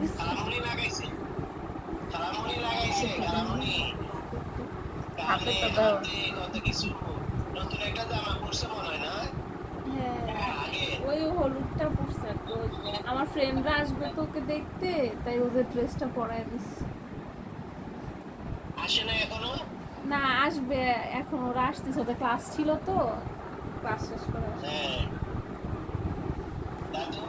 দিচ্ছি। হাতে তো দাও। হ্যাঁ, ওই হলুদটা পরছে আর কি। আমার ফ্রেন্ডরা আসবে তো ওকে দেখতে, তাই ওদের ড্রেসটা পরাই দিচ্ছি। আসে না এখনো? না, আসবে এখন, ওরা আসতেছে, ওদের ক্লাস ছিল তো, ক্লাস শেষ করে আসবে। হ্যাঁ, দাদু